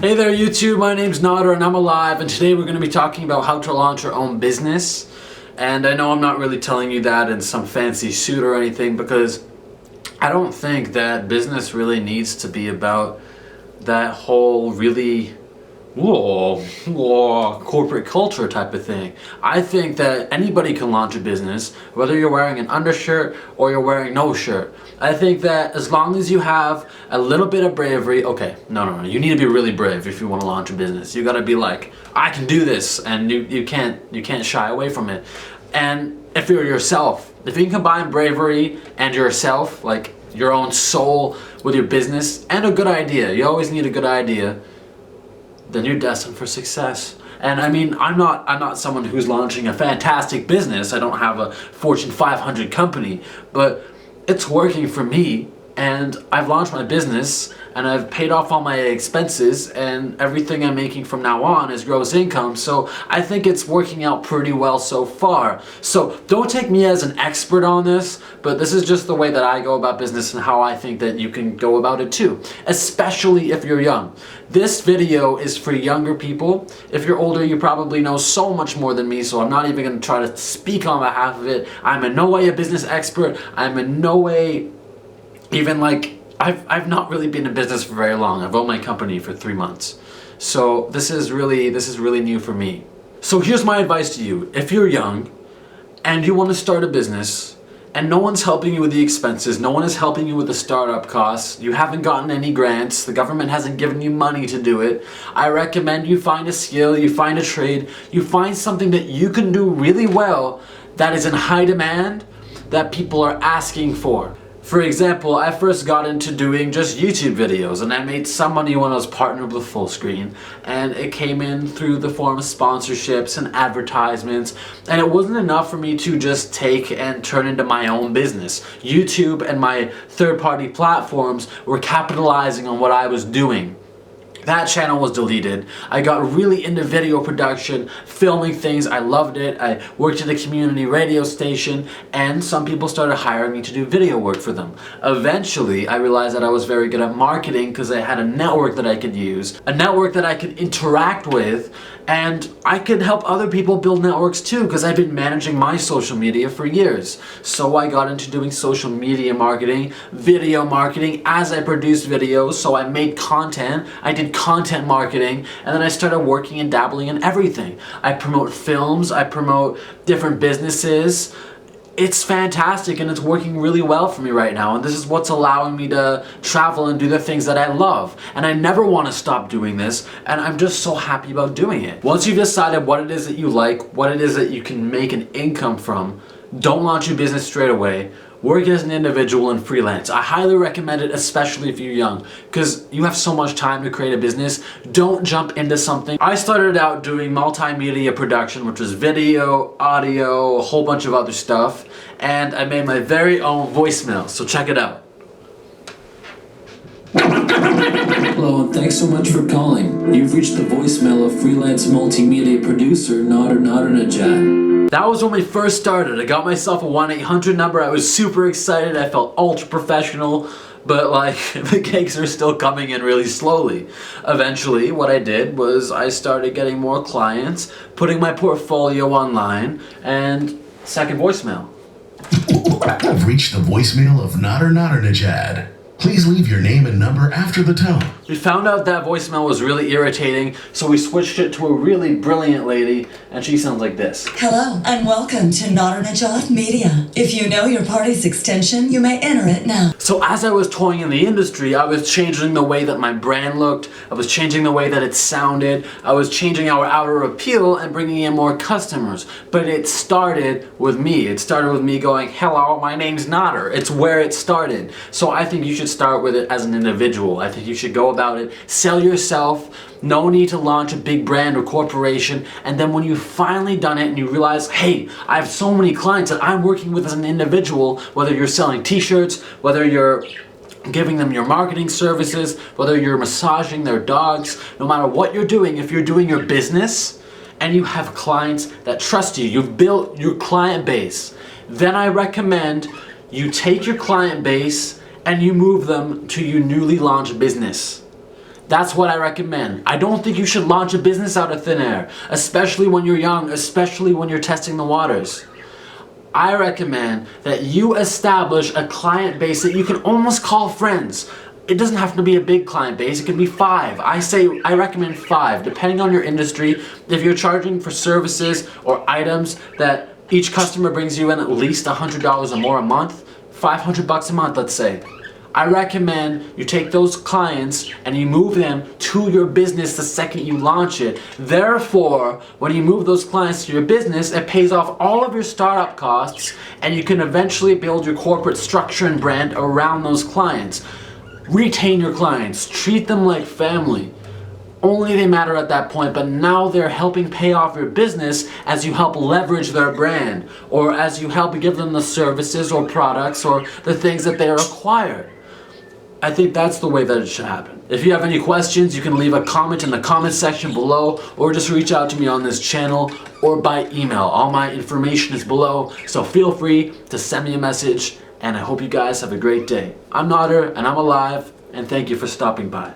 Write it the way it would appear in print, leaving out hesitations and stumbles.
Hey there YouTube, my name's Nader and I'm alive, and today we're going to be talking about how to launch your own business. And I know I'm not really telling you that in some fancy suit or anything, because I don't think that business really needs to be about that whole really corporate culture type of thing. I think that anybody can launch a business, whether you're wearing an undershirt or you're wearing no shirt. I think that as long as you have a little bit of bravery, no, you need to be really brave if you want to launch a business. You gotta be like, I can do this, and you can't shy away from it. And if you're yourself, if you can combine bravery and yourself, like your own soul with your business and a good idea, you always need a good idea, then you're destined for success. And I mean, I'm not someone who's launching a fantastic business. I don't have a Fortune 500 company, but it's working for me, and I've launched my business and I've paid off all my expenses, and everything I'm making from now on is gross income. So I think it's working out pretty well so far. So don't take me as an expert on this, but this is just the way that I go about business and how I think that you can go about it too, especially if you're young. This video is for younger people. If you're older, you probably know so much more than me, so I'm not even going to try to speak on behalf of it. I'm in no way a business expert. I'm in no way even I've not really been in business for very long. I've owned my company for 3 months. So this is really new for me. So here's my advice to you. If you're young and you want to start a business and no one's helping you with the expenses, no one is helping you with the startup costs, you haven't gotten any grants, the government hasn't given you money to do it, I recommend you find a skill, you find a trade, you find something that you can do really well that is in high demand, that people are asking for. For example, I first got into doing just YouTube videos, and I made some money when I was partnered with Fullscreen, and it came in through the form of sponsorships and advertisements, and it wasn't enough for me to just take and turn into my own business. YouTube and my third-party platforms were capitalizing on what I was doing. That channel was deleted. I got really into video production, filming things. I loved it. I worked at a community radio station, and some people started hiring me to do video work for them. Eventually, I realized that I was very good at marketing because I had a network that I could use, a network that I could interact with, and I could help other people build networks too, because I've been managing my social media for years. So I got into doing social media marketing, video marketing as I produced videos, so I made content, I did content marketing, and then I started working and dabbling in everything. I promote films, I promote different businesses. It's fantastic, and it's working really well for me right now, and this is what's allowing me to travel and do the things that I love. And I never want to stop doing this, and I'm just so happy about doing it. Once you've decided what it is that you like, what it is that you can make an income from, don't launch your business straight away. Work as an individual and freelance. I highly recommend it, especially if you're young, because you have so much time to create a business. Don't jump into something. I started out doing multimedia production, which was video, audio, a whole bunch of other stuff, and I made my very own voicemail, so check it out. Hello, and thanks so much for calling. You've reached the voicemail of freelance multimedia producer Nadernejad. That was when we first started. I got myself a 1-800 number. I was super excited. I felt ultra professional, but the gigs are still coming in really slowly. Eventually, what I did was I started getting more clients, putting my portfolio online, and second voicemail. You've reached the voicemail of Nadernejad. Please leave your name and number after the tone. We found out that voicemail was really irritating, so we switched it to a really brilliant lady, and she sounds like this. Hello, and welcome to Nadernejad Media. If you know your party's extension, you may enter it now. So as I was toying in the industry, I was changing the way that my brand looked, I was changing the way that it sounded, I was changing our outer appeal and bringing in more customers. But it started with me. It started with me going, hello, my name's Nader. It's where it started. So I think you should start with it as an individual. I think you should go about it, sell yourself, no need to launch a big brand or corporation, and then when you've finally done it and you realize, hey, I have so many clients that I'm working with as an individual, whether you're selling t-shirts, whether you're giving them your marketing services, whether you're massaging their dogs, no matter what you're doing, if you're doing your business and you have clients that trust you, you've built your client base, then I recommend you take your client base and you move them to your newly launched business. That's what I recommend. I don't think you should launch a business out of thin air, especially when you're young, especially when you're testing the waters. I recommend that you establish a client base that you can almost call friends. It doesn't have to be a big client base, it can be 5. I recommend 5, depending on your industry. If you're charging for services or items that each customer brings you in at least $100 or more a month, $500 a month, let's say. I recommend you take those clients and you move them to your business the second you launch it. Therefore, when you move those clients to your business, it pays off all of your startup costs and you can eventually build your corporate structure and brand around those clients. Retain your clients, treat them like family. Only they matter at that point, but now they're helping pay off your business as you help leverage their brand, or as you help give them the services or products or the things that they require. I think that's the way that it should happen. If you have any questions, you can leave a comment in the comment section below, or just reach out to me on this channel or by email. All my information is below, so feel free to send me a message, and I hope you guys have a great day. I'm Nader, and I'm alive, and thank you for stopping by.